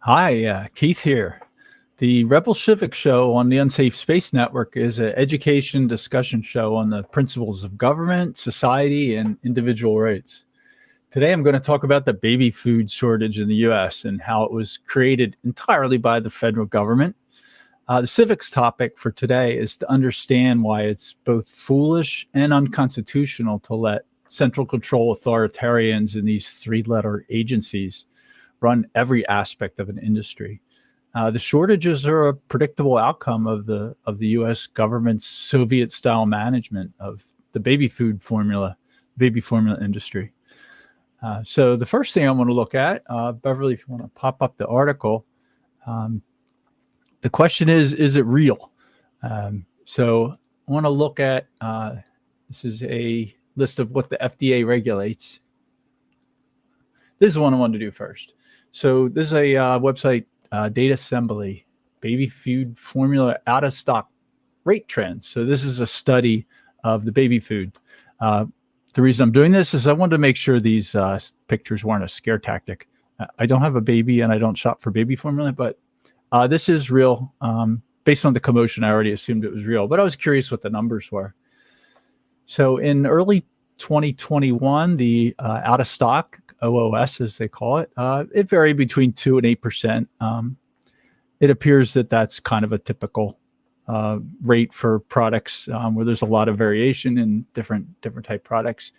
Hi, Keith here. The Rebel Civics show on the Unsafe Space Network is an education discussion show on the principles of government, society, and individual rights. Today, I'm going to talk about the baby food shortage in the U.S. and how it was created entirely by the federal government. The civics topic for today is to understand why it's both foolish and unconstitutional to let central control authoritarians in these three-letter agencies run every aspect of an industry. The shortages are a predictable outcome of the U.S. government's Soviet-style management of the baby formula industry. So the first thing I want to look at, Beverly, if you want to pop up the article, the question is it real? So I want to look at, this is a list of what the FDA regulates. This is one I wanted to do first. So this is a website, Data Assembly, baby food formula out of stock rate trends. So this is a study of the baby food. The reason I'm doing this is I wanted to make sure these pictures weren't a scare tactic. I don't have a baby and I don't shop for baby formula, but this is real. Based on the commotion, I already assumed it was real, but I was curious what the numbers were. So in early 2021, the out of stock OOS, as they call it, it varied between 2 and 8%. It appears that that's kind of a typical rate for products where there's a lot of variation in different type products.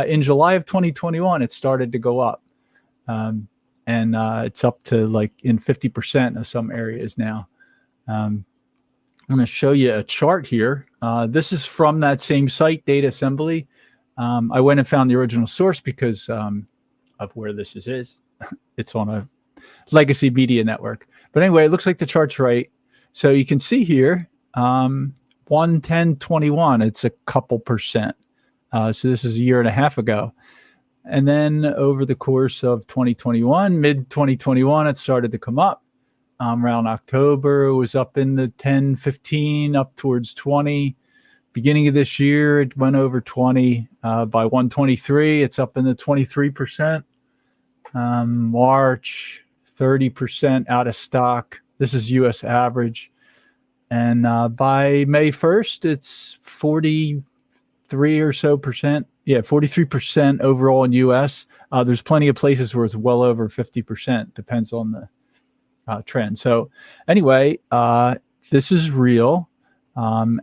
In July of 2021, it started to go up, and it's up to like in 50% of some areas now. I'm going to show you a chart here. This is from that same site, Data Assembly. I went and found the original source because of where this is. It's on a legacy media network. But anyway, it looks like the chart's right. So you can see here, 110.21, it's a couple percent. So this is a year and a half ago. And then over the course of 2021, mid 2021, it started to come up. Around October, it was up in the 10, 15, up towards 20. Beginning of this year, it went over 20. By 123, it's up in the 23%. March, 30% out of stock. This is U.S. average. And by May 1st, it's 43 or so percent. Yeah, 43% overall in U.S. There's plenty of places where it's well over 50%. Depends on the trend. So anyway, this is real.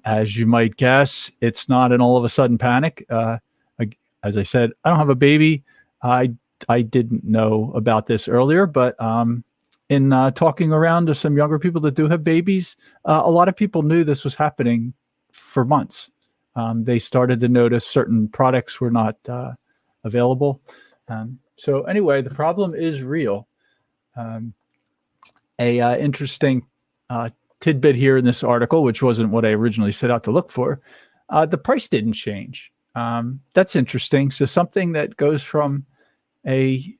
As you might guess, it's not an all of a sudden panic. As I said, I don't have a baby. I didn't know about this earlier, but in talking around to some younger people that do have babies, a lot of people knew this was happening for months. They started to notice certain products were not available. So anyway, the problem is real. Interesting tidbit here in this article, which wasn't what I originally set out to look for. The price didn't change. That's interesting. So something that goes from a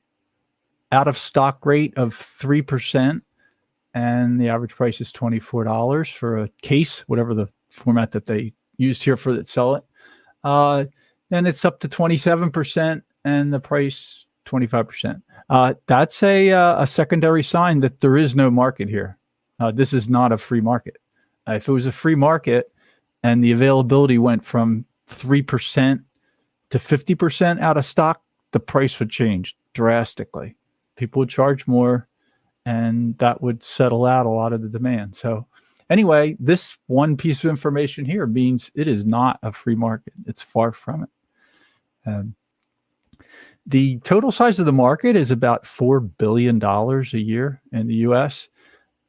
out of stock rate of 3%, and the average price is $24 for a case, whatever the format that they used here for that sell it. Then it's up to 27%, and the price 25%. That's a secondary sign that there is no market here. This is not a free market. If it was a free market and the availability went from 3% to 50% out of stock, the price would change drastically. People would charge more, and that would settle out a lot of the demand. So anyway, this one piece of information here means it is not a free market. It's far from it. The total size of the market is about $4 billion a year in the U.S.,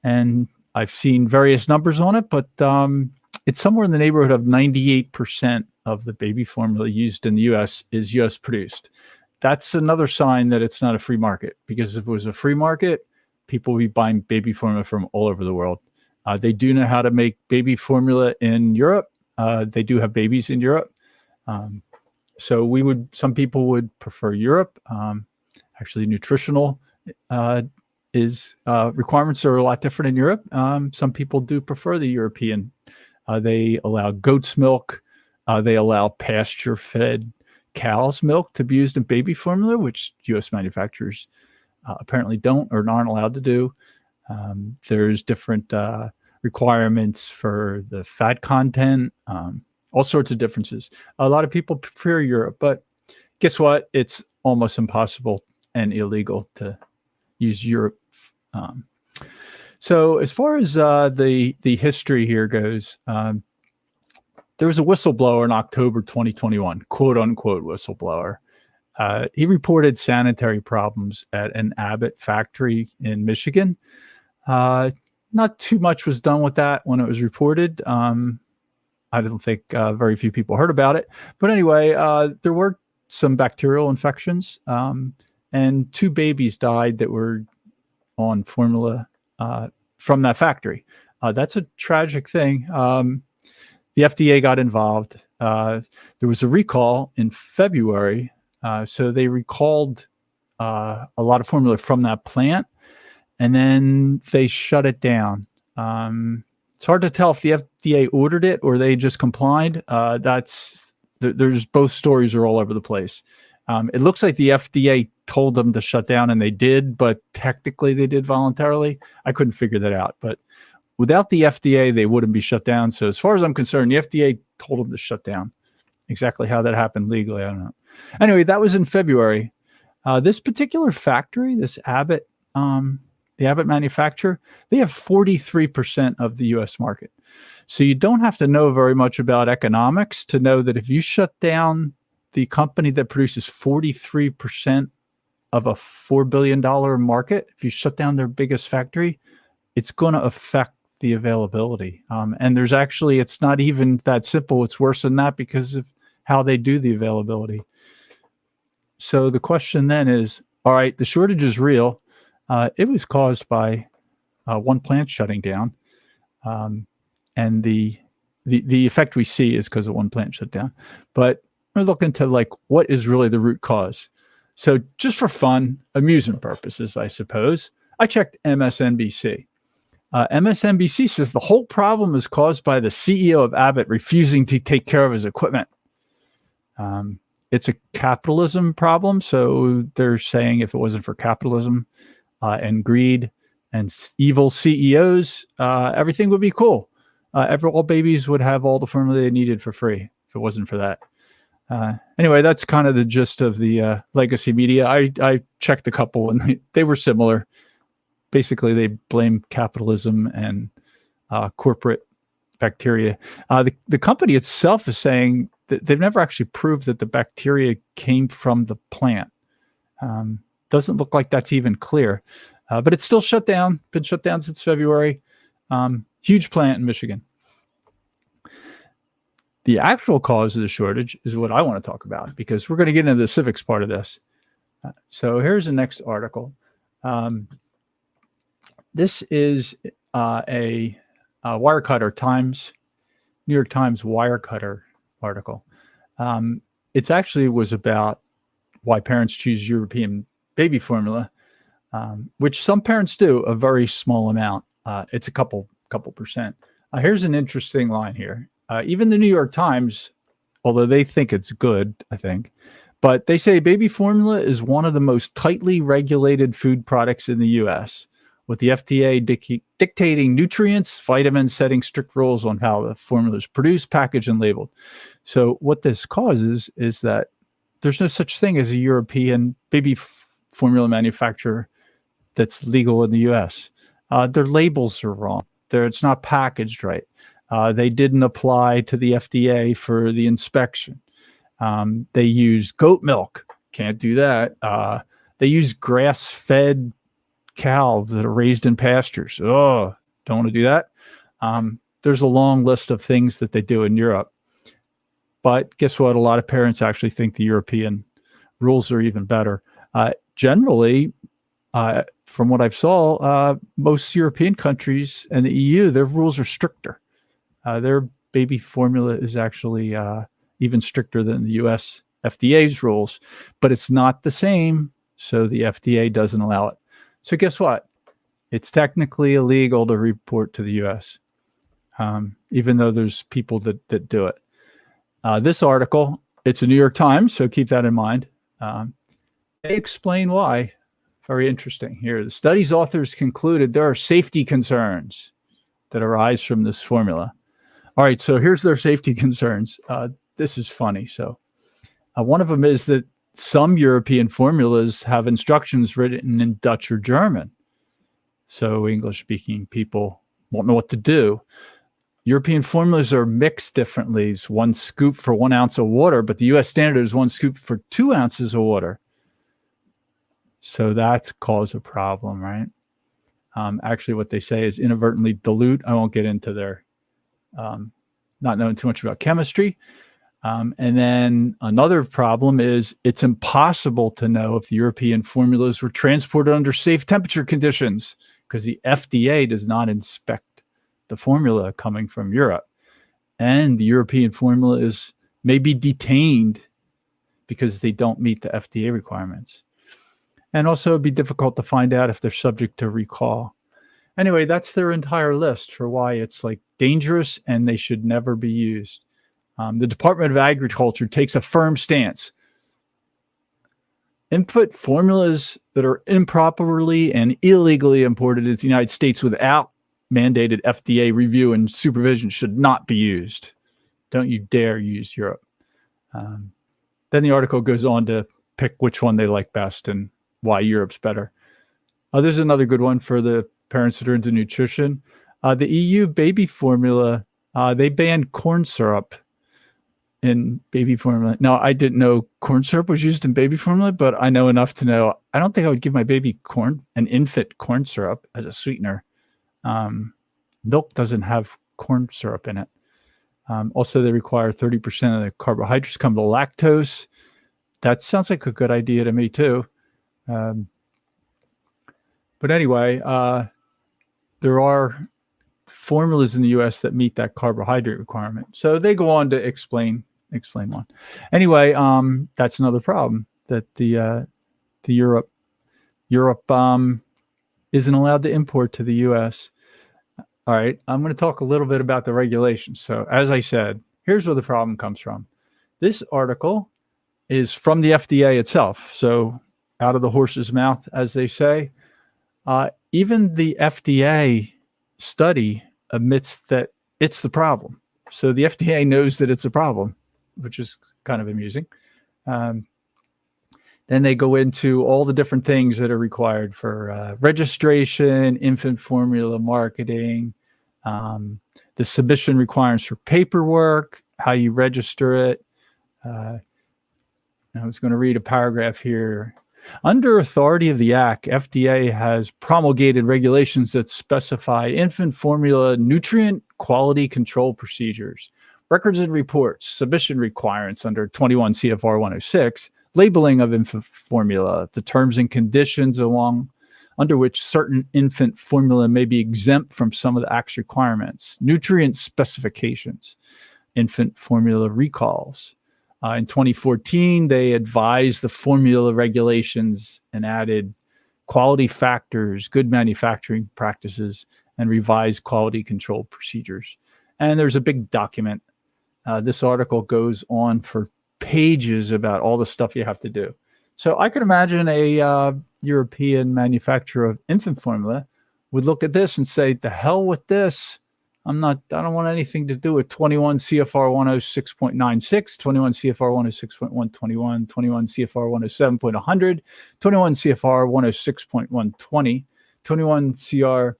and I've seen various numbers on it, but it's somewhere in the neighborhood of 98% of the baby formula used in the U.S. is U.S. produced. That's another sign that it's not a free market, because if it was a free market, people would be buying baby formula from all over the world. They do know how to make baby formula in Europe. They do have babies in Europe. So some people would prefer Europe. Actually, nutritional requirements are a lot different in Europe. Some people do prefer the European. They allow goat's milk. They allow pasture-fed cow's milk to be used in baby formula, which U.S. manufacturers apparently don't or aren't allowed to do. There's different requirements for the fat content, all sorts of differences. A lot of people prefer Europe, but guess what? It's almost impossible and illegal to use Europe. So as far as the history here goes, there was a whistleblower in October 2021, quote unquote whistleblower. He reported sanitary problems at an Abbott factory in Michigan. Not too much was done with that when it was reported. I don't think very few people heard about it. But anyway, there were some bacterial infections, and 2 babies died that were on formula from that factory. That's a tragic thing. The FDA got involved. There was a recall in February, so they recalled a lot of formula from that plant, and then they shut it down. It's hard to tell if the FDA ordered it or they just complied. There's both stories are all over the place. It looks like the FDA told them to shut down, and they did, but technically they did voluntarily. I couldn't figure that out, but without the FDA, they wouldn't be shut down. So as far as I'm concerned, the FDA told them to shut down. Exactly how that happened legally, I don't know. Anyway, that was in February. This particular factory, this Abbott, the Abbott manufacturer, they have 43% of the U.S. market. So you don't have to know very much about economics to know that if you shut down the company that produces 43% of a $4 billion market, if you shut down their biggest factory, it's going to affect the availability. And there's actually, it's not even that simple. It's worse than that because of how they do the availability. So the question then is, all right, the shortage is real. It was caused by one plant shutting down. And the effect we see is because of one plant shut down. But we're looking to like, what is really the root cause? So just for fun, amusement purposes, I suppose, I checked MSNBC. MSNBC says the whole problem is caused by the CEO of Abbott refusing to take care of his equipment. It's a capitalism problem. So they're saying if it wasn't for capitalism and greed and evil CEOs, everything would be cool. All babies would have all the formula they needed for free if it wasn't for that. Anyway, that's kind of the gist of the legacy media. I checked a couple and they were similar. Basically, they blame capitalism and corporate bacteria. The company itself is saying that they've never actually proved that the bacteria came from the plant. Doesn't look like that's even clear. But it's still shut down, been shut down since February. Huge plant in Michigan. The actual cause of the shortage is what I want to talk about because we're going to get into the civics part of this. So here's the next article. This is a Wirecutter Times, New York Times Wirecutter article. It's actually was about why parents choose European baby formula, which some parents do, a very small amount. It's a couple percent. Here's an interesting line here. Even the New York Times, although they think it's good, I think, but they say baby formula is one of the most tightly regulated food products in the U.S., with the FDA dictating nutrients, vitamins, setting strict rules on how the formula is produced, packaged, and labeled. So what this causes is that there's no such thing as a European baby formula manufacturer that's legal in the U.S. Their labels are wrong. It's not packaged right. They didn't apply to the FDA for the inspection. They use goat milk. Can't do that. They use grass-fed cows that are raised in pastures. Oh, don't want to do that. There's a long list of things that they do in Europe. But guess what? A lot of parents actually think the European rules are even better. Generally, from what I've saw, most European countries and the EU, their rules are stricter. Their baby formula is actually even stricter than the U.S. FDA's rules, but it's not the same, so the FDA doesn't allow it. So guess what? It's technically illegal to report to the U.S., even though there's people that do it. This article, it's a New York Times, so keep that in mind. They explain why Very interesting here. The study's authors concluded there are safety concerns that arise from this formula. All right, so here's their safety concerns. This is funny. So one of them is that some European formulas have instructions written in Dutch or German. So English-speaking people won't know what to do. European formulas are mixed differently. It's 1 scoop for 1 ounce of water, but the U.S. standard is 1 scoop for 2 ounces of water. So that's caused a problem, right? Actually, what they say is inadvertently dilute. I won't get into their not knowing too much about chemistry. And then another problem is it's impossible to know if the European formulas were transported under safe temperature conditions because the FDA does not inspect the formula coming from Europe. And the European formula may be detained because they don't meet the FDA requirements. And also it'd be difficult to find out if they're subject to recall. Anyway, that's their entire list for why it's like dangerous and they should never be used. The Department of Agriculture takes a firm stance. Input formulas that are improperly and illegally imported into the United States without mandated FDA review and supervision should not be used. Don't you dare use Europe. Then the article goes on to pick which one they like best and why Europe's better. There's another good one for the parents that are into nutrition. The EU baby formula, they banned corn syrup in baby formula. Now, I didn't know corn syrup was used in baby formula, but I know enough to know I don't think I would give my baby an infant corn syrup as a sweetener. Milk doesn't have corn syrup in it. Also, they require 30% of the carbohydrates come to lactose. That sounds like a good idea to me, too. But anyway, there are formulas in the U.S. that meet that carbohydrate requirement. So they go on to explain one. Anyway, that's another problem that the Europe isn't allowed to import to the U.S. All right, I'm going to talk a little bit about the regulations. So as I said, here's where the problem comes from. This article is from the FDA itself. So out of the horse's mouth, as they say. Even the FDA study admits that it's the problem. So the FDA knows that it's a problem, which is kind of amusing. Then they go into all the different things that are required for registration, infant formula marketing, the submission requirements for paperwork, how you register it. I was going to read a paragraph here. Under authority of the Act, FDA has promulgated regulations that specify infant formula nutrient quality control procedures, records and reports, submission requirements under 21 CFR 106, labeling of infant formula, the terms and conditions under which certain infant formula may be exempt from some of the Act's requirements, nutrient specifications, infant formula recalls. In 2014, they advised the formula regulations and added quality factors, good manufacturing practices, and revised quality control procedures. And there's a big document. This article goes on for pages about all the stuff you have to do. So I could imagine a European manufacturer of infant formula would look at this and say, "The hell with this. I don't want anything to do with 21 CFR 106.96, 21 CFR 106.121, 21 CFR 107.100, 21 CFR 106.120, 21 CFR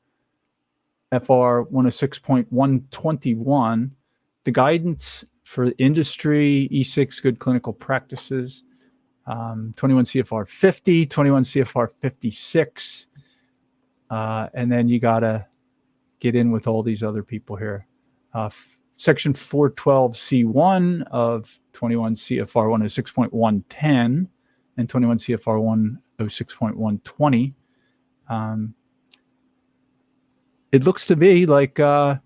106.121, the guidance for industry, E6 good clinical practices, 21 CFR 50, 21 CFR 56, and then you got to get in with all these other people here. Section 412C1 of 21 CFR 106.110 and 21 CFR 106.120. It looks to me like a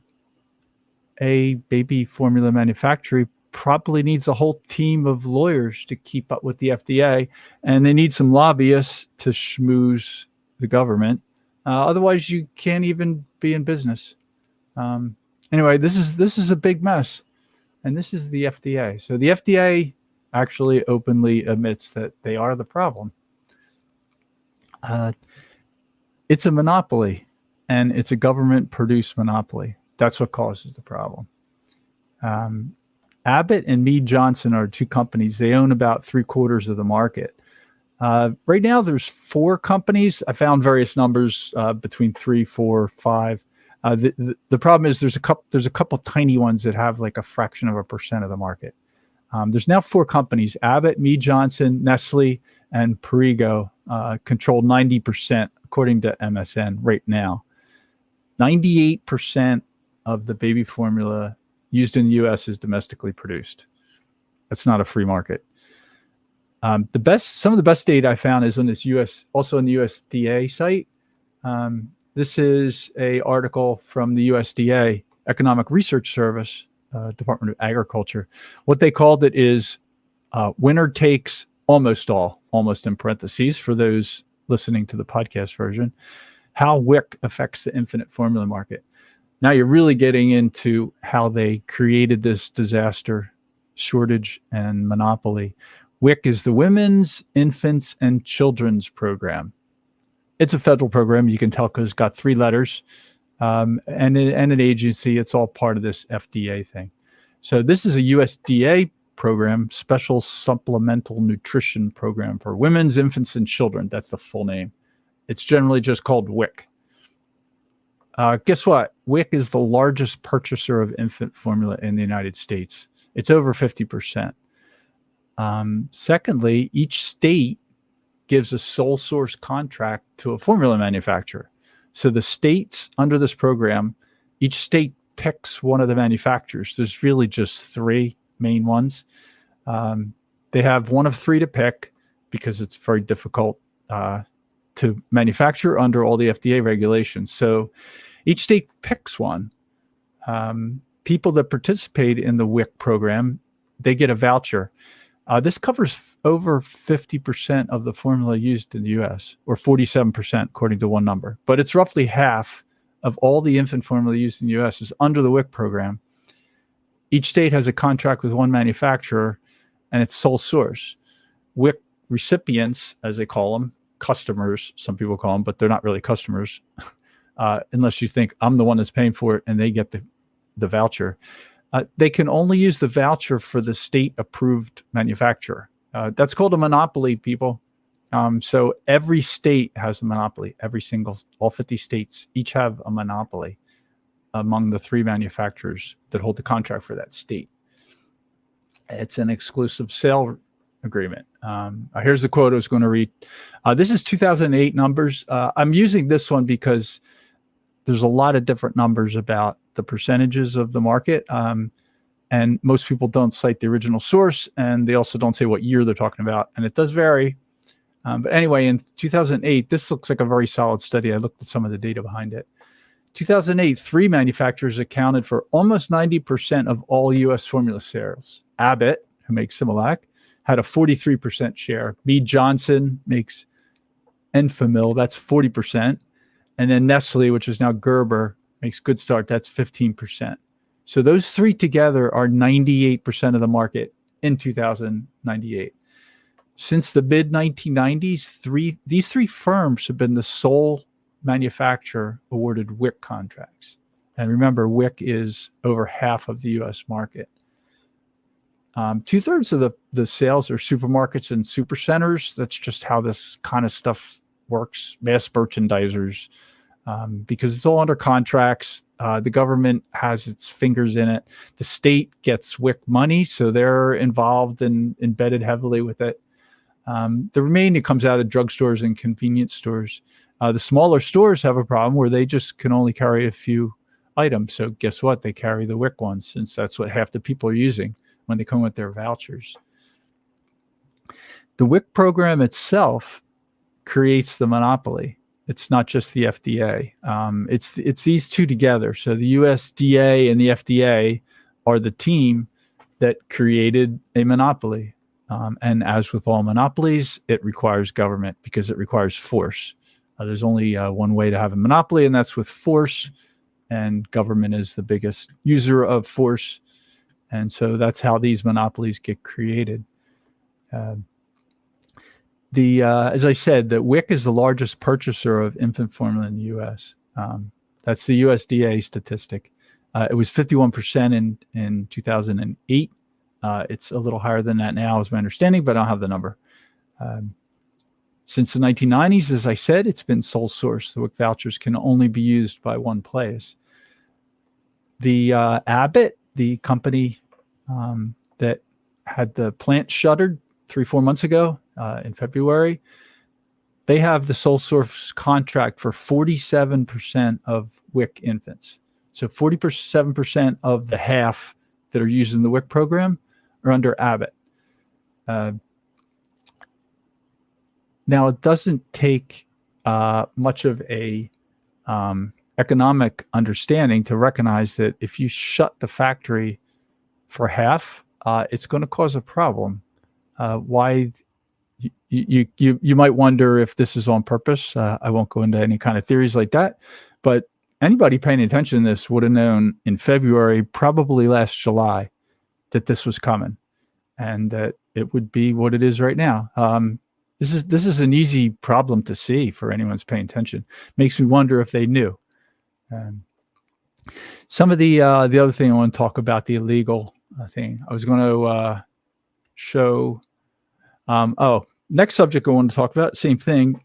baby formula manufacturer probably needs a whole team of lawyers to keep up with the FDA, and they need some lobbyists to schmooze the government. Otherwise, you can't even be in business. Anyway, this is a big mess, and this is the FDA. So the FDA actually openly admits that they are the problem. It's a monopoly, and it's a government-produced monopoly. That's what causes the problem. Abbott and Mead Johnson are two companies. They own about 3/4 of the market. Right now, there's 4 companies. I found various numbers between 3, 4, 5. The problem is there's a couple tiny ones that have like a fraction of a percent of the market. There's now 4 companies: Abbott, Mead Johnson, Nestle, and Perrigo control 90%, according to MSN right now. 98% of the baby formula used in the U.S. is domestically produced. That's not a free market. Some of the best data I found is on this also on the USDA site. This is a article from the USDA Economic Research Service, Department of Agriculture. What they called it is winner takes almost all, almost in parentheses for those listening to the podcast version, how WIC affects the infant formula market. Now you're really getting into how they created this disaster, shortage, and monopoly. WIC is the Women's, Infants, and Children's Program. It's a federal program. You can tell because it's got 3 letters and an agency. It's all part of this FDA thing. So this is a USDA program, Special Supplemental Nutrition Program for Women's, Infants, and Children. That's the full name. It's generally just called WIC. Guess what? WIC is the largest purchaser of infant formula in the United States. It's over 50%. Secondly, each state gives a sole source contract to a formula manufacturer. So the states under this program, each state picks one of the manufacturers. There's really just 3 main ones. They have one of 3 to pick because it's very difficult to manufacture under all the FDA regulations. So each state picks one. People that participate in the WIC program, they get a voucher. This covers over 50% of the formula used in the U.S., or 47%, according to one number. But it's roughly half of all the infant formula used in the U.S. is under the WIC program. Each state has a contract with one manufacturer, and it's sole source. WIC recipients, as they call them, customers, some people call them, but they're not really customers, unless you think I'm the one that's paying for it and they get the voucher. They can only use the voucher for the state-approved manufacturer. That's called a monopoly, people. So every state has a monopoly. All 50 states each have a monopoly among the 3 manufacturers that hold the contract for that state. It's an exclusive sale agreement. Here's the quote I was going to read. This is 2008 numbers. I'm using this one because there's a lot of different numbers about the percentages of the market. And most people don't cite the original source, and they also don't say what year they're talking about. And it does vary. But anyway, in 2008, this looks like a very solid study. I looked at some of the data behind it. 2008, 3 manufacturers accounted for almost 90% of all U.S. formula sales. Abbott, who makes Similac, had a 43% share. Mead Johnson makes Enfamil, that's 40%. And then Nestle, which is now Gerber, makes Good Start, that's 15%. So those 3 together are 98% of the market in 2098. Since the mid-1990s, these 3 firms have been the sole manufacturer awarded WIC contracts. And remember, WIC is over half of the U.S. market. 2/3 of the sales are supermarkets and supercenters. That's just how this kind of stuff works. Mass merchandisers, because it's all under contracts. The government has its fingers in it. The state gets WIC money, so they're involved and embedded heavily with it. The remaining comes out of drugstores and convenience stores. The smaller stores have a problem where they just can only carry a few items. So guess what? They carry the WIC ones, since that's what half the people are using when they come with their vouchers. The WIC program itself creates the monopoly. It's not just the FDA. It's these 2 together. So the USDA and the FDA are the team that created a monopoly. And as with all monopolies, it requires government because it requires force. There's only one way to have a monopoly, and that's with force. And government is the biggest user of force. And so that's how these monopolies get created. As I said, the WIC is the largest purchaser of infant formula in the U.S. That's the USDA statistic. It was 51% in 2008. It's a little higher than that now, is my understanding, but I don't have the number. Since the 1990s, as I said, it's been sole source. The WIC vouchers can only be used by one place. The Abbott, the company that had the plant shuttered 3-4 months ago in February, they have the sole source contract for 47% of WIC infants. So 47% of the half that are using the WIC program are under Abbott. Now, it doesn't take much of a economic understanding to recognize that if you shut the factory for half, it's going to cause a problem. Why? You might wonder if this is on purpose. I won't go into any kind of theories like that, but anybody paying attention to this would have known in February, probably last July, that this was coming, and that it would be what it is right now. This is an easy problem to see for anyone who's paying attention. Makes me wonder if they knew. Some of the other thing I want to talk about, the illegal thing. I was going to show. Next subject I want to talk about, same thing.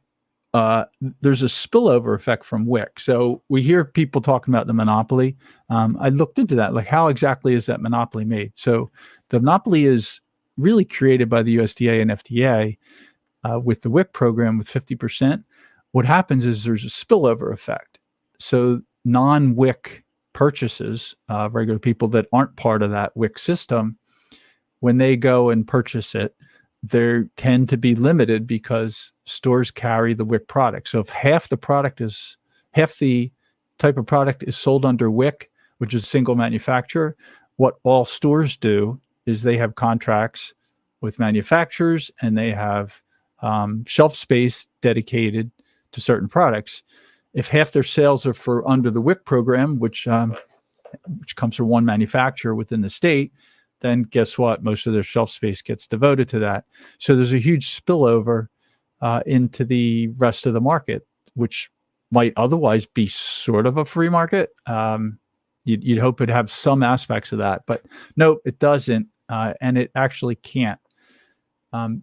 There's a spillover effect from WIC. So we hear people talking about the monopoly. I looked into that, like how exactly is that monopoly made? So the monopoly is really created by the USDA and FDA with the WIC program with 50%. What happens is there's a spillover effect. So non-WIC purchases, regular people that aren't part of that WIC system, when they go and purchase it, they tend to be limited because stores carry the WIC product. So if half the type of product is sold under WIC, which is a single manufacturer, what all stores do is they have contracts with manufacturers and they have shelf space dedicated to certain products. If half their sales are for under the WIC program, which comes from one manufacturer within the state, then guess what? Most of their shelf space gets devoted to that. So there's a huge spillover into the rest of the market, which might otherwise be sort of a free market. You'd hope it'd have some aspects of that, but nope, it doesn't, and it actually can't.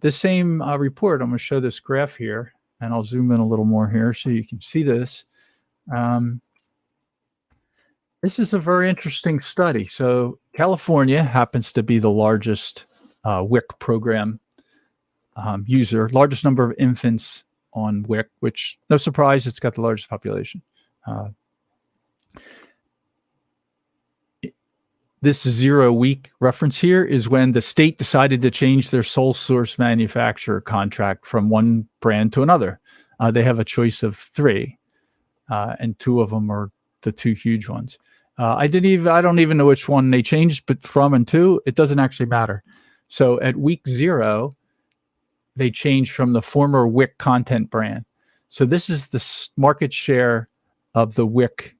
This same report, I'm going to show this graph here, and I'll zoom in a little more here so you can see this. This is a very interesting study. So California happens to be the largest WIC program user, largest number of infants on WIC, which no surprise, it's got the largest population. This 0-week reference here is when the state decided to change their sole source manufacturer contract from one brand to another. They have a choice of 3, and 2 of them are the 2 huge ones. I don't even know which one they changed, but from and to, it doesn't actually matter. So at week 0, they changed from the former WIC content brand. So this is the market share of the WIC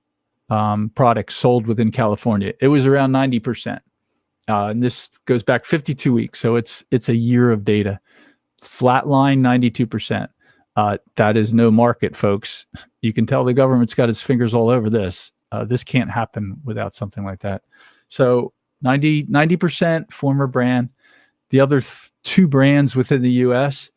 products sold within California. It was around 90%. And this goes back 52 weeks. So it's a year of data. Flatline 92%. That is no market, folks. You can tell the government's got its fingers all over this. This can't happen without something like that. So 90% former brand. The other 2 brands within the U.S.,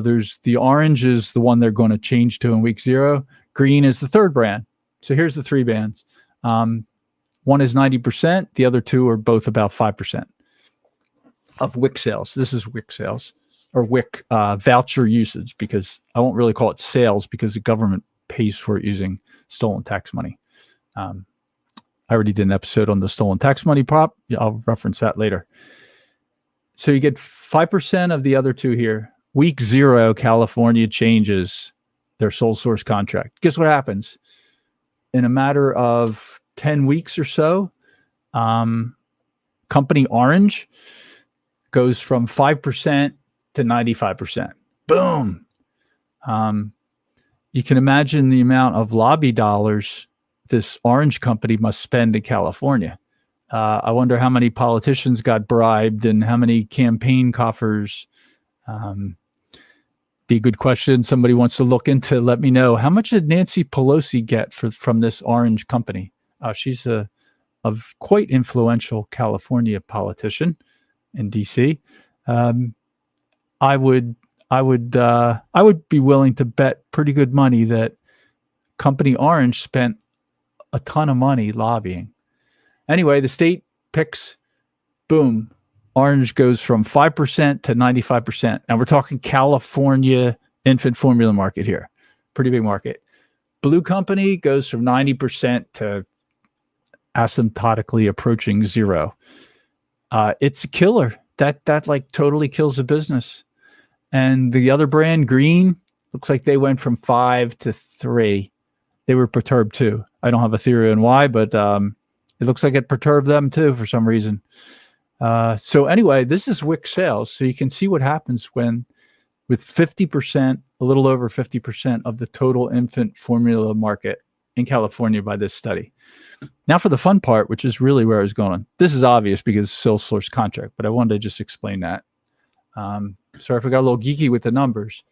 there's the orange is the one they're going to change to in week 0. Green is the 3rd brand. So here's the 3 bands. One is 90%. The other 2 are both about 5% of WIC sales. This is WIC sales or WIC voucher usage, because I won't really call it sales because the government pays for it using stolen tax money. I already did an episode on the stolen tax money prop. I'll reference that later. So you get 5% of the other 2 here. Week 0, California changes their sole source contract. Guess what happens? In a matter of 10 weeks or so, company Orange goes from 5% to 95%. Boom. You can imagine the amount of lobby dollars this Orange company must spend in California. I wonder how many politicians got bribed and how many campaign coffers, Be a good question. Somebody wants to look into. Let me know. How much did Nancy Pelosi get from this orange company? She's a quite influential California politician in D.C. I would be willing to bet pretty good money that Company Orange spent a ton of money lobbying. Anyway, the state picks, boom, Orange goes from 5% to 95%. And we're talking California infant formula market here. Pretty big market. Blue Company goes from 90% to asymptotically approaching zero. It's a killer. That like totally kills the business. And the other brand, Green, looks like they went from 5 to 3. They were perturbed too. I don't have a theory on why, but it looks like it perturbed them too for some reason. So anyway, this is WIC sales. So you can see what happens when with 50%, a little over 50% of the total infant formula market in California by this study. Now for the fun part, which is really where I was going. This is obvious because it's sole source contract, but I wanted to just explain that. Sorry if I got a little geeky with the numbers.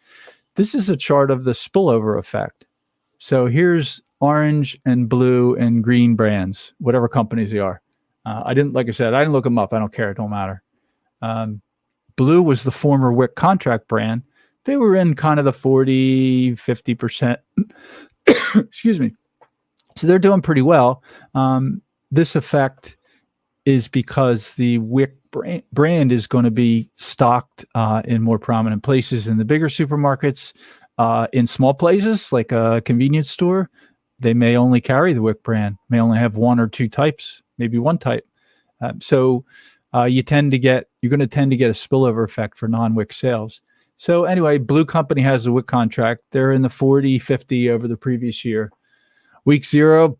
This is a chart of the spillover effect. So here's orange and blue and green brands, whatever companies they are. Like I said, I didn't look them up. I don't care. It don't matter. Blue was the former WIC contract brand. They were in kind of the 40, 50%. Excuse me. So they're doing pretty well. This effect is because the WIC brand is going to be stocked in more prominent places in the bigger supermarkets. In small places like a convenience store, they may only carry the WIC brand, may only have one or two types, maybe one type. So you're going to tend to get a spillover effect for non-WIC sales. So anyway, Blue Company has a WIC contract. They're in the 40, 50 over the previous year. Week 0,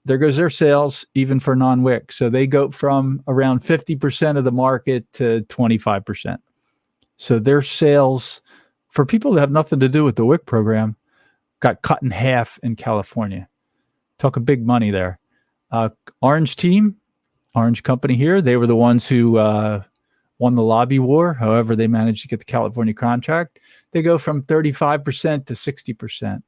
there goes their sales, even for non-WIC. So they go from around 50% of the market to 25%. So their sales, for people that have nothing to do with the WIC program, got cut in half in California. Talking big money there. Orange team, Orange Company here, they were the ones who won the lobby war. However, they managed to get the California contract. They go from 35% to 60%.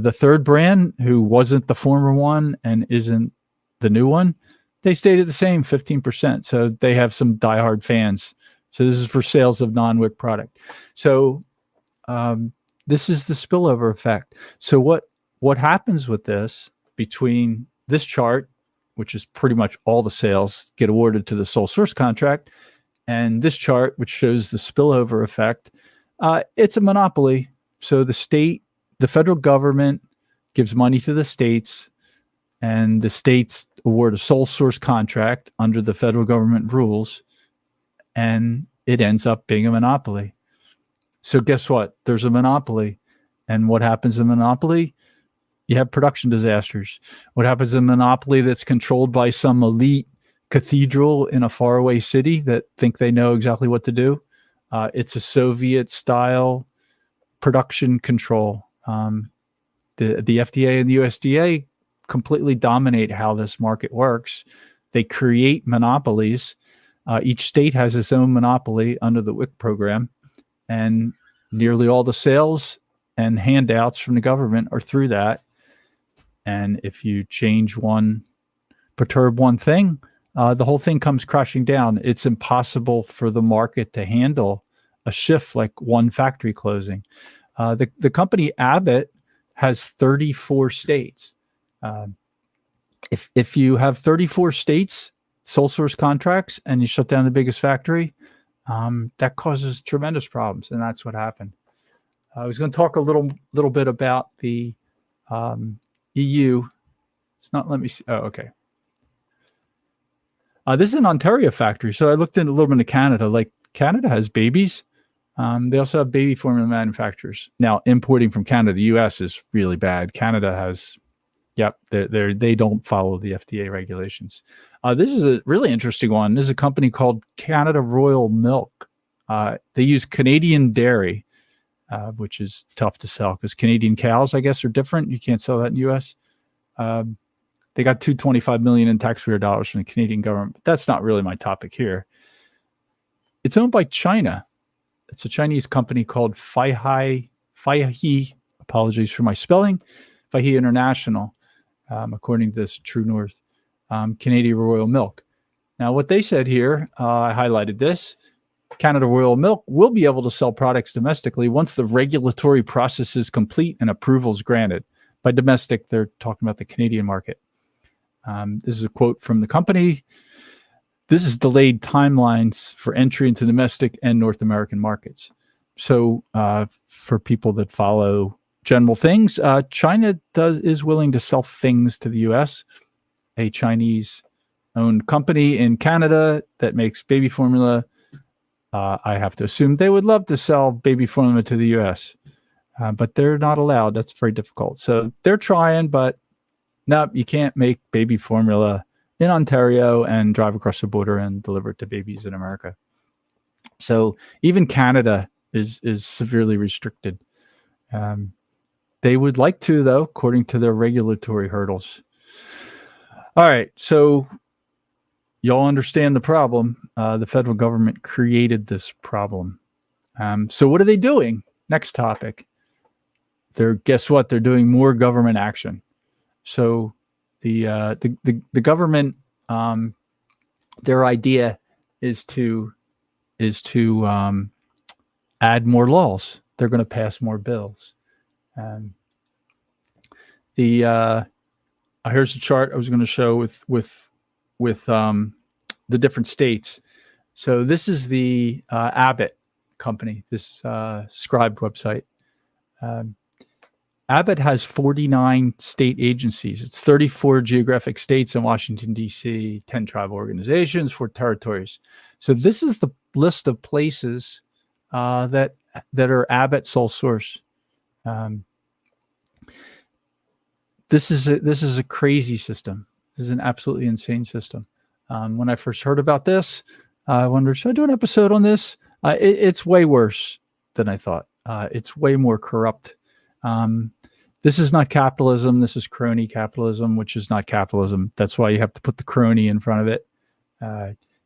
The third brand, who wasn't the former one and isn't the new one, they stayed at the same 15%. So they have some diehard fans. So this is for sales of non-WIC product. So this is the spillover effect. So what happens with this between this chart, which is pretty much all the sales get awarded to the sole source contract, and this chart, which shows the spillover effect, it's a monopoly. So the federal government gives money to the states, and the states award a sole source contract under the federal government rules, and it ends up being a monopoly. So guess what? There's a monopoly. And what happens in monopoly? You have production disasters. What happens in monopoly that's controlled by some elite cathedral in a faraway city that think they know exactly what to do? It's a Soviet-style production control. The FDA and the USDA completely dominate how this market works. They create monopolies. Each state has its own monopoly under the WIC program, and nearly all the sales and handouts from the government are through that. And if you perturb one thing, the whole thing comes crashing down. It's impossible for the market to handle a shift like one factory closing. The company Abbott has 34 states. If you have 34 states, sole source contracts, and you shut down the biggest factory, that causes tremendous problems, and that's what happened. I was going to talk a little bit about the EU. It's not. Let me see. Oh, okay. This is an Ontario factory, so I looked in a little bit into Canada. Like Canada has babies. They also have baby formula manufacturers. Now, importing from Canada to the U.S. is really bad. Canada has, they don't follow the FDA regulations. This is a really interesting one. This is a company called Canada Royal Milk. They use Canadian dairy, which is tough to sell because Canadian cows, I guess, are different. You can't sell that in the U.S. They got $225 million in taxpayer dollars from the Canadian government, but that's not really my topic here. It's owned by China. It's a Chinese company called Feihe, apologies for my spelling, Feihe International, according to this True North, Canadian Royal Milk. Now, what they said here, I highlighted this, Canada Royal Milk will be able to sell products domestically once the regulatory process is complete and approvals granted. By domestic, they're talking about the Canadian market. This is a quote from the company. This is delayed timelines for entry into domestic and North American markets. So for people that follow general things, China is willing to sell things to the U.S. A Chinese-owned company in Canada that makes baby formula, I have to assume they would love to sell baby formula to the U.S., but they're not allowed. That's very difficult. So they're trying, but no, you can't make baby formula in Ontario and drive across the border and deliver it to babies in America. So even Canada is severely restricted. They would like to, though, according to their regulatory hurdles. All right, so y'all understand the problem. The federal government created this problem. So what are they doing? Next topic. Guess what? They're doing more government action. So the government, their idea is to add more laws. They're going to pass more bills. Here's a chart I was going to show with the different states. So this is the Abbott company, this Scribe website. Abbott has 49 state agencies. It's 34 geographic states in Washington, D.C., 10 tribal organizations, 4 territories. So this is the list of places that are Abbott sole source. This is a crazy system. This is an absolutely insane system. When I first heard about this, I wondered, should I do an episode on this? It's way worse than I thought. It's way more corrupt. This is not capitalism. This is crony capitalism, which is not capitalism. That's why you have to put the crony in front of it.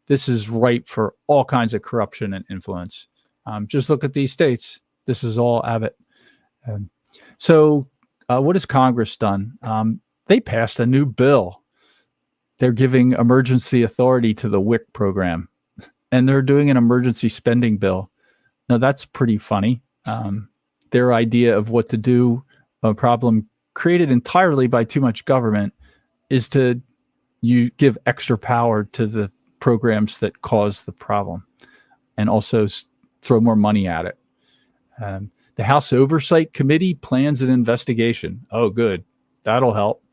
This is ripe for all kinds of corruption and influence. Just look at these states. This is all Abbott. So what has Congress done? They passed a new bill. They're giving emergency authority to the WIC program, and they're doing an emergency spending bill. Now, that's pretty funny. Their idea of what to do, a problem created entirely by too much government, is to give extra power to the programs that cause the problem and also throw more money at it. The House Oversight Committee plans an investigation. Oh, good. That'll help.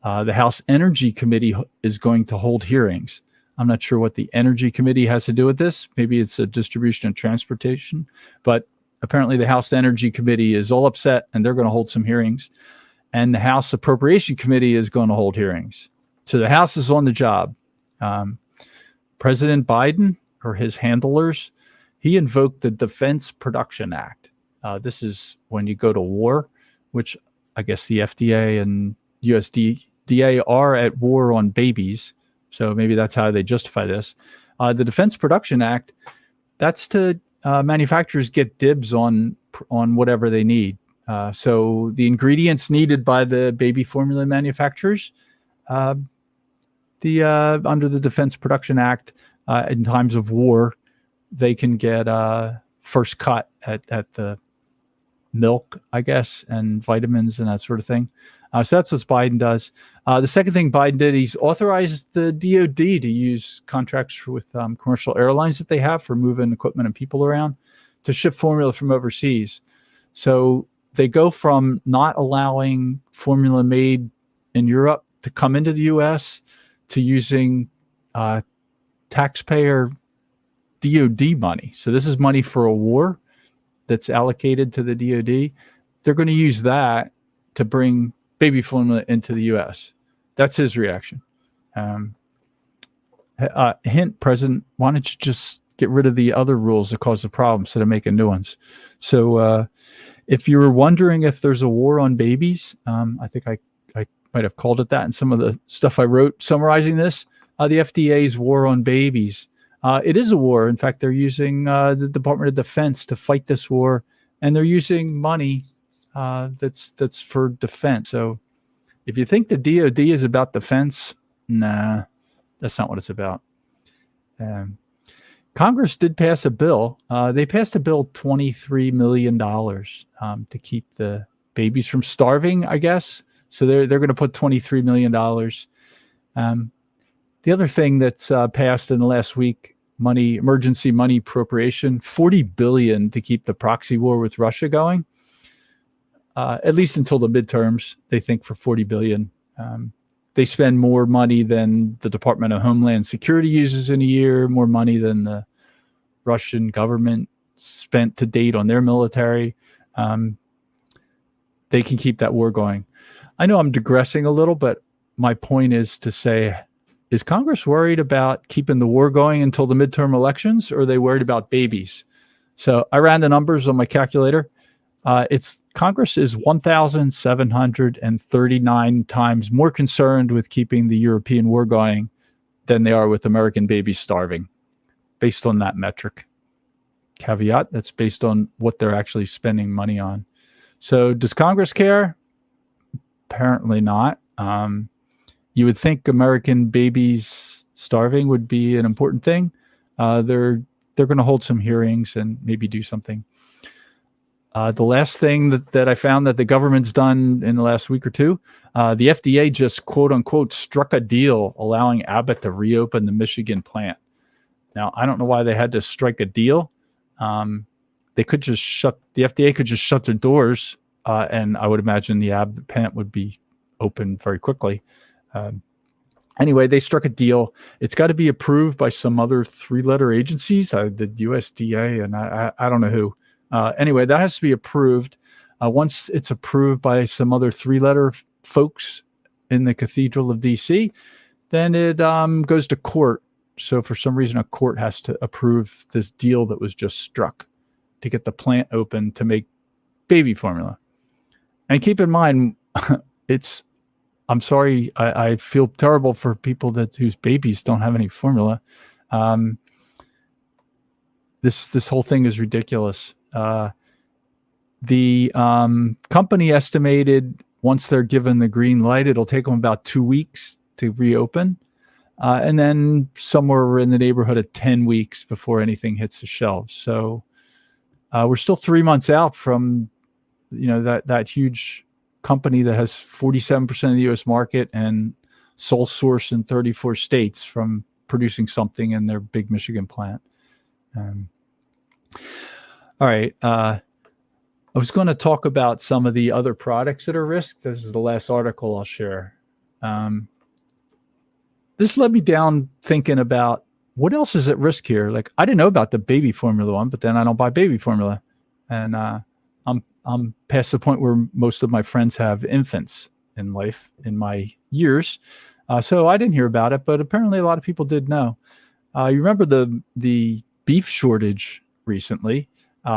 The House Energy Committee is going to hold hearings. I'm not sure what the Energy Committee has to do with this. Maybe it's a distribution and transportation, but apparently the House Energy Committee is all upset and they're going to hold some hearings. And the House Appropriation Committee is going to hold hearings. So the House is on the job. President Biden, or his handlers, he invoked the Defense Production Act. This is when you go to war, which I guess the FDA and USDA are at war on babies. So maybe that's how they justify this. The Defense Production Act, that's to manufacturers get dibs on whatever they need. So the ingredients needed by the baby formula manufacturers, under the Defense Production Act, in times of war, they can get first cut at the milk, I guess, and vitamins and that sort of thing. So that's what Biden does. The second thing Biden did, he's authorized the DOD to use contracts with commercial airlines that they have for moving equipment and people around to ship formula from overseas. So they go from not allowing formula made in Europe to come into the U.S. to using taxpayer DOD money. So this is money for a war that's allocated to the DOD. They're going to use that to bring baby formula into the U.S. That's his reaction. Hint, President, why don't you just get rid of the other rules that cause the problem instead of making new ones? So if you were wondering if there's a war on babies, I think I might have called it that in some of the stuff I wrote summarizing this. The FDA's war on babies. It is a war. In fact, they're using the Department of Defense to fight this war, and they're using money that's for defense. So if you think the DoD is about defense, nah, that's not what it's about. Congress did pass a bill. They passed a bill, $23 million to keep the babies from starving, I guess. So they're going to put $23 million. The other thing that's passed in the last week, emergency money appropriation, $40 billion to keep the proxy war with Russia going. At least until the midterms, they think for $40 billion. They spend more money than the Department of Homeland Security uses in a year, more money than the Russian government spent to date on their military. They can keep that war going. I know I'm digressing a little, but my point is to say, is Congress worried about keeping the war going until the midterm elections, or are they worried about babies? So I ran the numbers on my calculator. Congress is 1,739 times more concerned with keeping the European war going than they are with American babies starving, based on that metric. Caveat, that's based on what they're actually spending money on. So does Congress care? Apparently not. You would think American babies starving would be an important thing. They're going to hold some hearings and maybe do something. The last thing that I found that the government's done in the last week or two, the FDA just quote unquote struck a deal allowing Abbott to reopen the Michigan plant. Now, I don't know why they had to strike a deal. The FDA could just shut their doors, and I would imagine the Abbott plant would be open very quickly. Anyway, they struck a deal. It's got to be approved by some other three-letter agencies, the USDA, and I don't know who. Anyway, that has to be approved. Once it's approved by some other three-letter folks in the Cathedral of D.C., then it goes to court. So for some reason, a court has to approve this deal that was just struck to get the plant open to make baby formula. And keep in mind, I'm sorry, I feel terrible for people whose babies don't have any formula. This whole thing is ridiculous. The company estimated once they're given the green light, it'll take them about 2 weeks to reopen. And then somewhere in the neighborhood of 10 weeks before anything hits the shelves. So we're still 3 months out from, that huge company that has 47% of the U.S. market and sole source in 34 states from producing something in their big Michigan plant. All right. I was going to talk about some of the other products that are risk. This is the last article I'll share. This led me down thinking about what else is at risk here. Like, I didn't know about the baby formula one, but then I don't buy baby formula. And I'm past the point where most of my friends have infants in life in my years. So I didn't hear about it, but apparently a lot of people did know. You remember the beef shortage recently?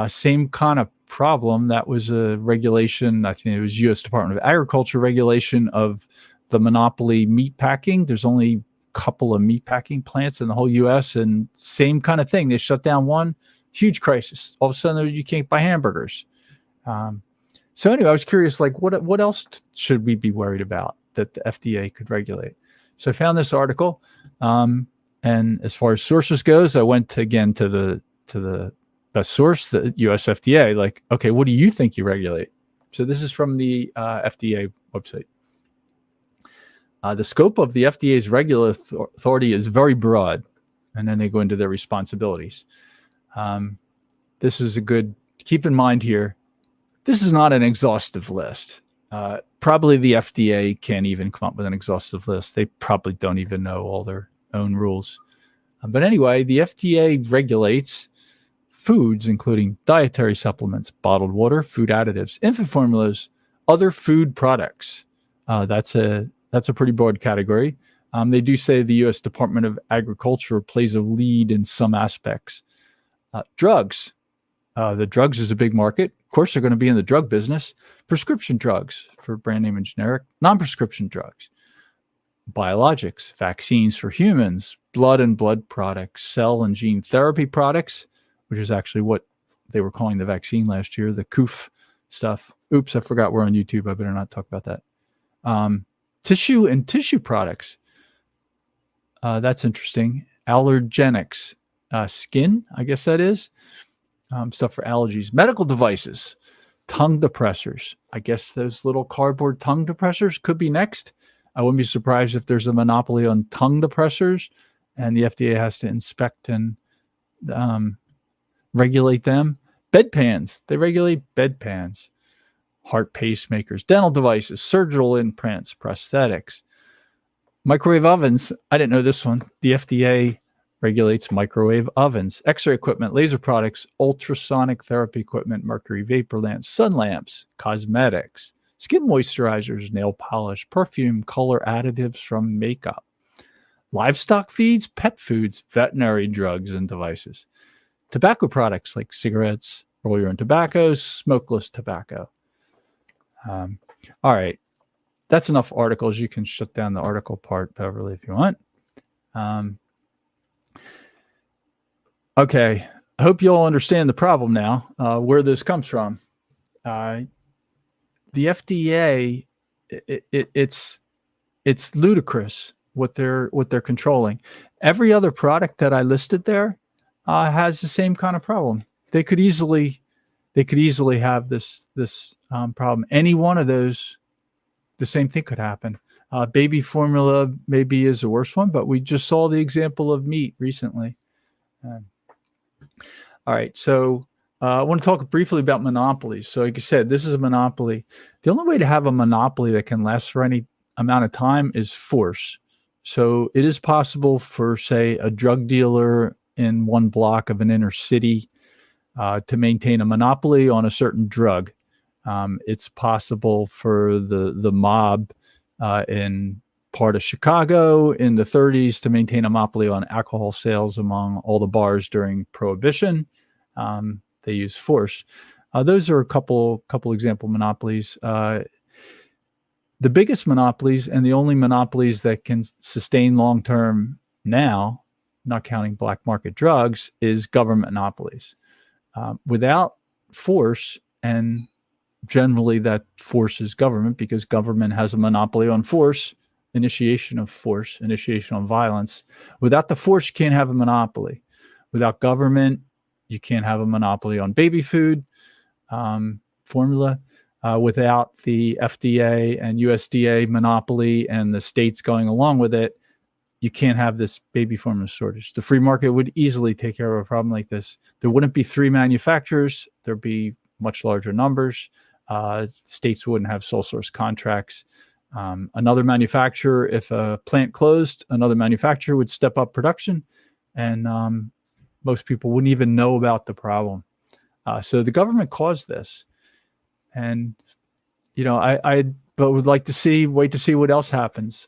Same kind of problem. That was a regulation. I think it was U.S. Department of Agriculture regulation of the monopoly meat packing. There's only a couple of meat packing plants in the whole U.S. and same kind of thing. They shut down one, huge crisis. All of a sudden, you can't buy hamburgers. So anyway, I was curious, like, what else should we be worried about that the FDA could regulate? So I found this article, and as far as sources goes, I went to the best source, the US FDA. Like, okay, what do you think you regulate? So this is from the FDA website. The scope of the FDA's regulatory authority is very broad, and then they go into their responsibilities. This is keep in mind here, this is not an exhaustive list. Probably the FDA can't even come up with an exhaustive list. They probably don't even know all their own rules. But anyway, the FDA regulates foods, including dietary supplements, bottled water, food additives, infant formulas, other food products. That's a pretty broad category. They do say the U.S. Department of Agriculture plays a lead in some aspects. Drugs. The drugs is a big market. Of course, they're going to be in the drug business. Prescription drugs for brand name and generic, non-prescription drugs, biologics, vaccines for humans, blood and blood products, cell and gene therapy products, which is actually what they were calling the vaccine last year, the COOF stuff. Oops, I forgot we're on YouTube. I better not talk about that. Tissue and tissue products. That's interesting. Allergenics. Skin, I guess that is. Stuff for allergies. Medical devices. Tongue depressors. I guess those little cardboard tongue depressors could be next. I wouldn't be surprised if there's a monopoly on tongue depressors and the FDA has to inspect and regulate them. Bedpans. They regulate bedpans. Heart pacemakers. Dental devices. Surgical implants. Prosthetics. Microwave ovens. I didn't know this one. The FDA regulates microwave ovens. X-ray equipment. Laser products. Ultrasonic therapy equipment. Mercury vapor lamps. Sun lamps. Cosmetics. Skin moisturizers. Nail polish. Perfume. Color additives from makeup. Livestock feeds. Pet foods. Veterinary drugs and devices. Tobacco products like cigarettes, roll-your-own tobaccos, smokeless tobacco. All right. That's enough articles. You can shut down the article part, Beverly, if you want. Okay. I hope you all understand the problem now, where this comes from. The FDA, it's ludicrous what they're controlling. Every other product that I listed there has the same kind of problem. They could easily have this problem. Any one of those, the same thing could happen. Baby formula maybe is the worst one, but we just saw the example of meat recently. All right, so I want to talk briefly about monopolies. So like I said, this is a monopoly. The only way to have a monopoly that can last for any amount of time is force. So it is possible for, say, a drug dealer in one block of an inner city to maintain a monopoly on a certain drug. It's possible for the mob in part of Chicago in the 30s to maintain a monopoly on alcohol sales among all the bars during Prohibition. They use force. Those are a couple example monopolies. The biggest monopolies and the only monopolies that can sustain long-term now, not counting black market drugs, is government monopolies. Without force, and generally that force is government because government has a monopoly on force, initiation of force, initiation on violence. Without the force, you can't have a monopoly. Without government, you can't have a monopoly on baby food formula. Without the FDA and USDA monopoly and the states going along with it, you can't have this baby formula shortage. The free market would easily take care of a problem like this. There wouldn't be 3 manufacturers. There'd be much larger numbers. States wouldn't have sole source contracts. Another manufacturer, if a plant closed, another manufacturer would step up production, and most people wouldn't even know about the problem. So the government caused this. And, I would like to wait to see what else happens.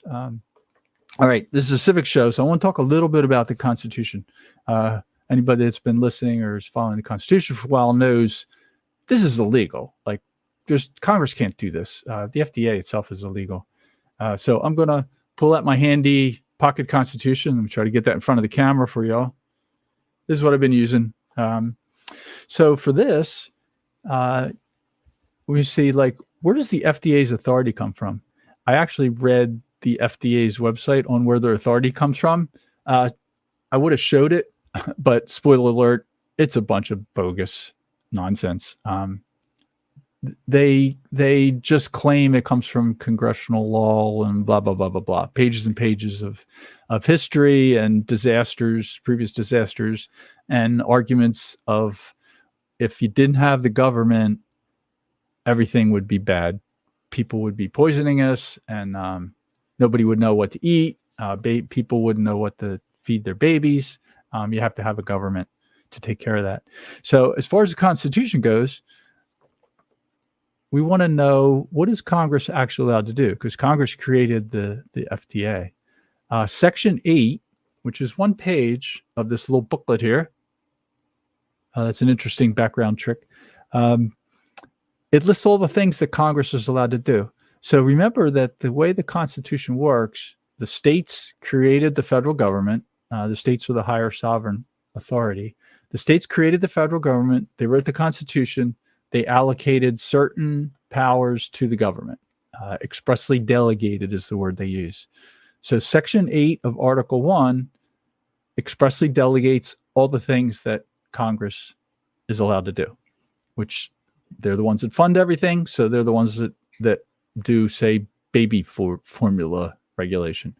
All right, this is a civics show, so I want to talk a little bit about the Constitution. Anybody that's been listening or is following the Constitution for a while knows this is illegal. Like, Congress can't do this. The FDA itself is illegal. So I'm going to pull out my handy pocket Constitution and try to get that in front of the camera for y'all. This is what I've been using. So for this, we see, where does the FDA's authority come from? I actually read the FDA's website on where their authority comes from. I would have showed it, but spoiler alert, it's a bunch of bogus nonsense. They just claim it comes from congressional law and blah, blah, blah, blah, blah. Pages and pages of history and disasters, previous disasters, and arguments of if you didn't have the government, everything would be bad. People would be poisoning us, and nobody would know what to eat. People wouldn't know what to feed their babies. You have to have a government to take care of that. So as far as the Constitution goes, we want to know, what is Congress actually allowed to do? Because Congress created the FDA. Section 8, which is one page of this little booklet here. That's an interesting background trick. It lists all the things that Congress is allowed to do. So remember that the way the Constitution works, the states created the federal government. The states are the higher sovereign authority. The states created the federal government. They wrote the Constitution. They allocated certain powers to the government. Expressly delegated is the word they use. So Section 8 of Article 1 expressly delegates all the things that Congress is allowed to do, which they're the ones that fund everything. So they're the ones that do, say, baby formula regulation.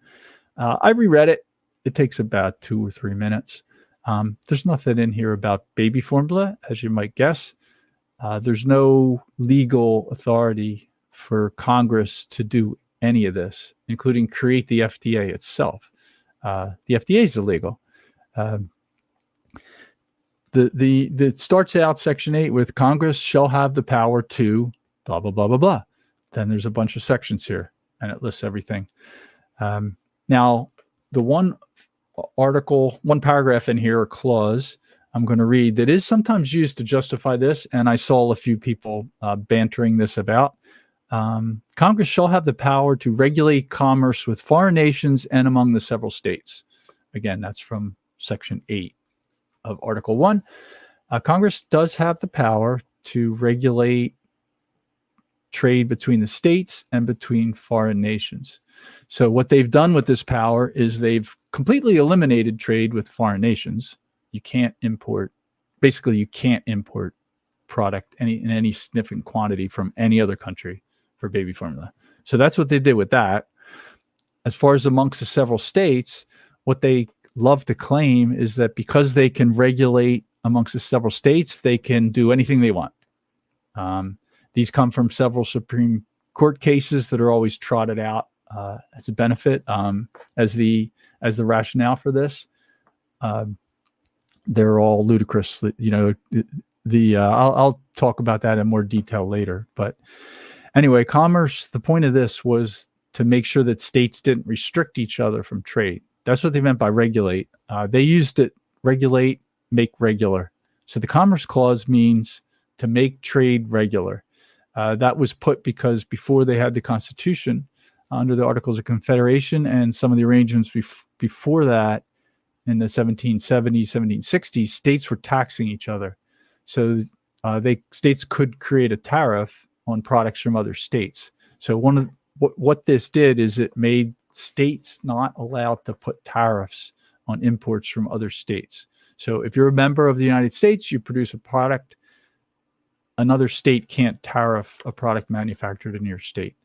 I reread it. It takes about 2 or 3 minutes. There's nothing in here about baby formula, as you might guess. There's no legal authority for Congress to do any of this, including create the FDA itself. The FDA is illegal. It starts out Section 8 with Congress shall have the power to blah, blah, blah, blah, blah. Then there's a bunch of sections here, and it lists everything. Now, the one paragraph in here, or clause, I'm going to read that is sometimes used to justify this, and I saw a few people bantering this about. Congress shall have the power to regulate commerce with foreign nations and among the several states. Again, that's from Section 8 of Article 1. Congress does have the power to regulate trade between the states and between foreign nations. So what they've done with this power is they've completely eliminated trade with foreign nations. You can't import product in any significant quantity from any other country for baby formula. So that's what they did with that. As far as amongst the several states, what they love to claim is that because they can regulate amongst the several states, they can do anything they want. These come from several Supreme Court cases that are always trotted out as a benefit, as the rationale for this. They're all ludicrous. I'll talk about that in more detail later. But anyway, commerce, the point of this was to make sure that states didn't restrict each other from trade. That's what they meant by regulate. They used it, regulate, make regular. So the Commerce Clause means to make trade regular. That was put because before they had the Constitution, under the Articles of Confederation and some of the arrangements before that, in the 1770s, 1760s, states were taxing each other. So states could create a tariff on products from other states. So what this did is it made states not allowed to put tariffs on imports from other states. So if you're a member of the United States, you produce a product, another state can't tariff a product manufactured in your state.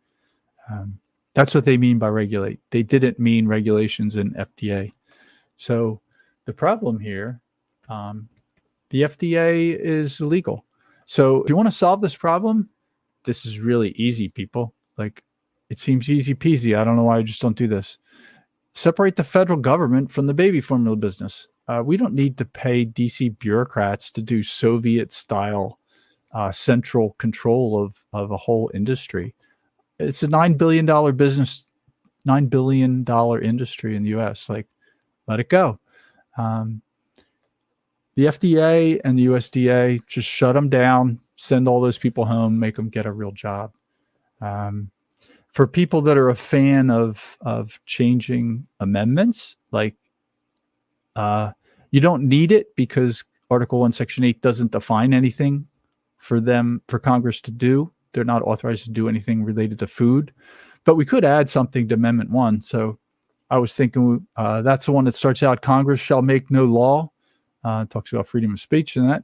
That's what they mean by regulate. They didn't mean regulations in FDA. So the problem here, the FDA is illegal. So if you want to solve this problem, this is really easy, people. Like, it seems easy peasy. I don't know why I just don't do this. Separate the federal government from the baby formula business. We don't need to pay DC bureaucrats to do Soviet-style central control of a whole industry. It's a $9 billion business, $9 billion industry in the U.S. Like, let it go. The FDA and the USDA, just shut them down, send all those people home, make them get a real job. For people that are a fan of changing amendments, like you don't need it because Article 1, Section 8 doesn't define anything for Congress to do. They're not authorized to do anything related to food, but we could add something to Amendment 1. So I was thinking that's the one that starts out, Congress shall make no law. Talks about freedom of speech and that.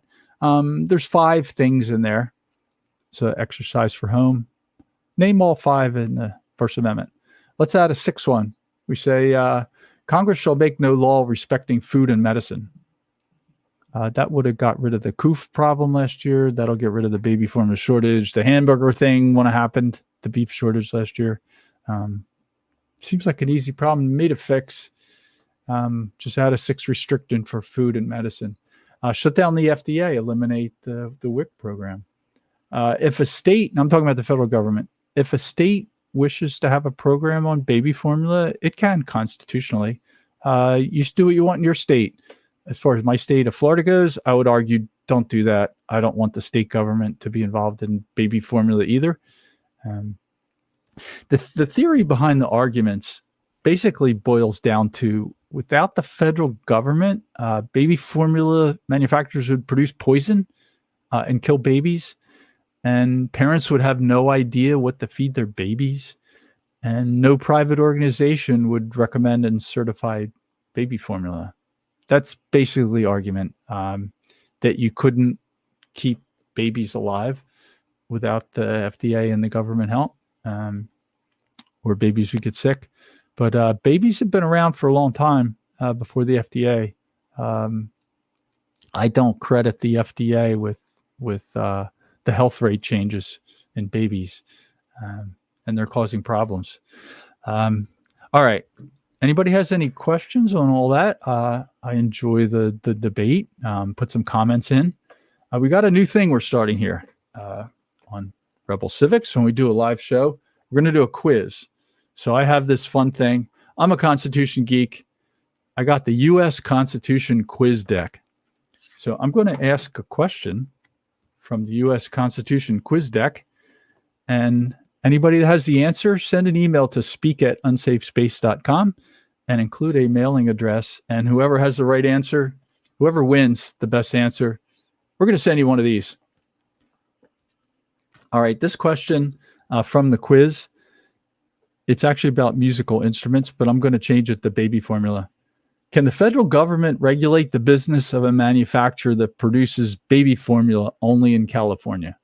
There's 5 things in there. So exercise for home. Name all 5 in the First Amendment. Let's add a 6th one. We say Congress shall make no law respecting food and medicine. That would have got rid of the COOF problem last year. That'll get rid of the baby formula shortage. The hamburger thing when it happened, the beef shortage last year. Seems like an easy problem. Made a fix. Just add a 6th restriction for food and medicine. Shut down the FDA. Eliminate the WIC program. If a state, and I'm talking about the federal government, if a state wishes to have a program on baby formula, it can constitutionally. You should do what you want in your state. As far as my state of Florida goes, I would argue don't do that. I don't want the state government to be involved in baby formula either. The theory behind the arguments basically boils down to without the federal government, baby formula manufacturers would produce poison and kill babies, and parents would have no idea what to feed their babies, and no private organization would recommend and certify baby formula. That's basically the argument, that you couldn't keep babies alive without the FDA and the government help, or babies would get sick. But babies have been around for a long time before the FDA. I don't credit the FDA with the health rate changes in babies, and they're causing problems. All right. Anybody has any questions on all that? I enjoy the debate. Put some comments in. We got a new thing we're starting here on Rebel Civics. When we do a live show, we're going to do a quiz. So I have this fun thing. I'm a Constitution geek. I got the U.S. Constitution quiz deck. So I'm going to ask a question from the U.S. Constitution quiz deck. And anybody that has the answer, send an email to speak@unsafespace.com and include a mailing address. And whoever has the right answer, whoever wins the best answer, we're going to send you one of these. All right, this question from the quiz, it's actually about musical instruments, but I'm going to change it to baby formula. Can the federal government regulate the business of a manufacturer that produces baby formula only in California?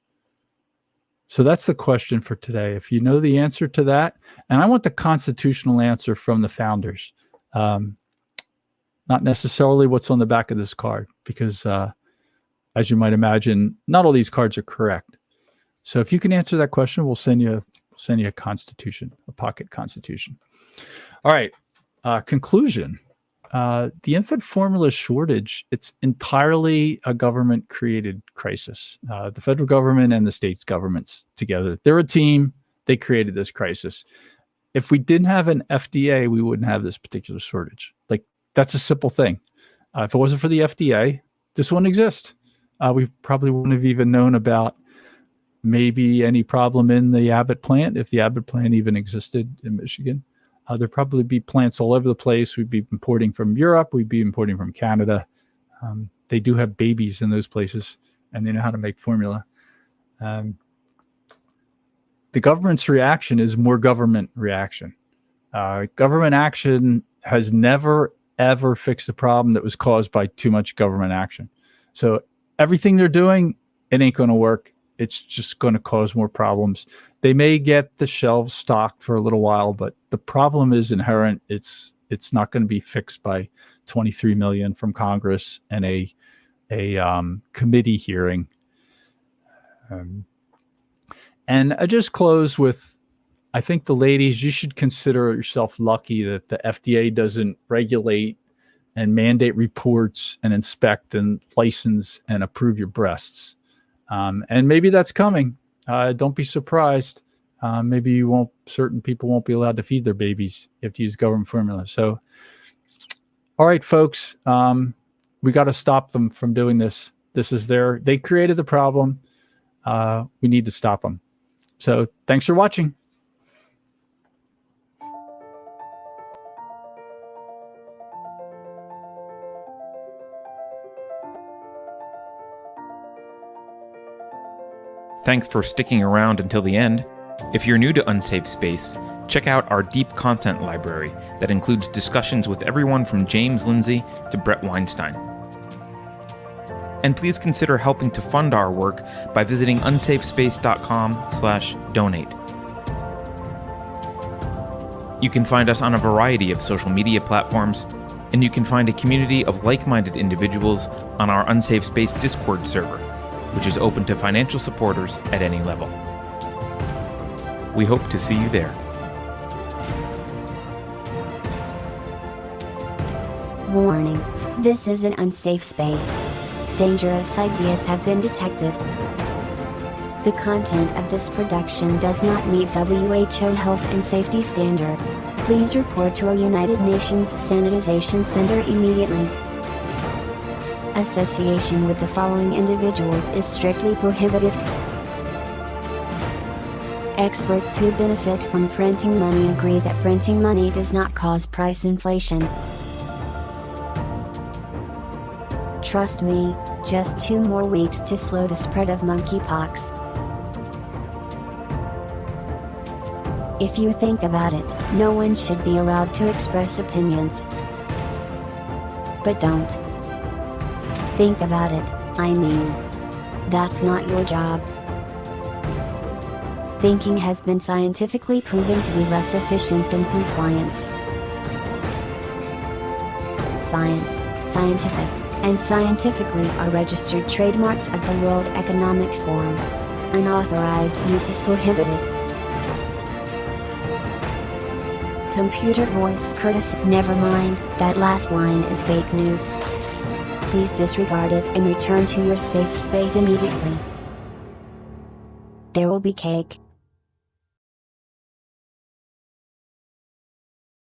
So that's the question for today. If you know the answer to that, and I want the constitutional answer from the founders, not necessarily what's on the back of this card, because as you might imagine, not all these cards are correct. So if you can answer that question, we'll send you a constitution, a pocket constitution. All right. Conclusion. The infant formula shortage, it's entirely a government-created crisis. The federal government and the states governments together, they're a team. They created this crisis. If we didn't have an FDA, we wouldn't have this particular shortage. Like, that's a simple thing. If it wasn't for the FDA, this wouldn't exist. We probably wouldn't have even known about maybe any problem in the Abbott plant, if the Abbott plant even existed in Michigan. There'd probably be plants all over the place. We'd be importing from Europe. We'd be importing from Canada. They do have babies in those places, and they know how to make formula. The government's reaction is more government reaction. Government action has never, ever fixed a problem that was caused by too much government action. So everything they're doing, it ain't going to work. It's just going to cause more problems. They may get the shelves stocked for a little while, but the problem is inherent. It's not going to be fixed by $23 million from Congress and a committee hearing. And I just close with, I think the ladies, you should consider yourself lucky that the FDA doesn't regulate and mandate reports and inspect and license and approve your breasts. And maybe that's coming. Don't be surprised. Maybe certain people won't be allowed to feed their babies. You have to use government formula. So, all right, folks, we got to stop them from doing this. They created the problem. We need to stop them. So thanks for watching. Thanks for sticking around until the end. If you're new to Unsafe Space, check out our deep content library that includes discussions with everyone from James Lindsay to Brett Weinstein. And please consider helping to fund our work by visiting unsafespace.com/donate. You can find us on a variety of social media platforms, and you can find a community of like-minded individuals on our Unsafe Space Discord server, which is open to financial supporters at any level. We hope to see you there. Warning. This is an unsafe space. Dangerous ideas have been detected. The content of this production does not meet WHO health and safety standards. Please report to a United Nations Sanitization Center immediately. Association with the following individuals is strictly prohibited. Experts who benefit from printing money agree that printing money does not cause price inflation. Trust me, just 2 more weeks to slow the spread of monkeypox. If you think about it, no one should be allowed to express opinions. But don't. Think about it, I mean. That's not your job. Thinking has been scientifically proven to be less efficient than compliance. Science, scientific, and scientifically are registered trademarks of the World Economic Forum. Unauthorized use is prohibited. Computer voice courtesy. Never mind, that last line is fake news. Please disregard it and return to your safe space immediately. There will be cake.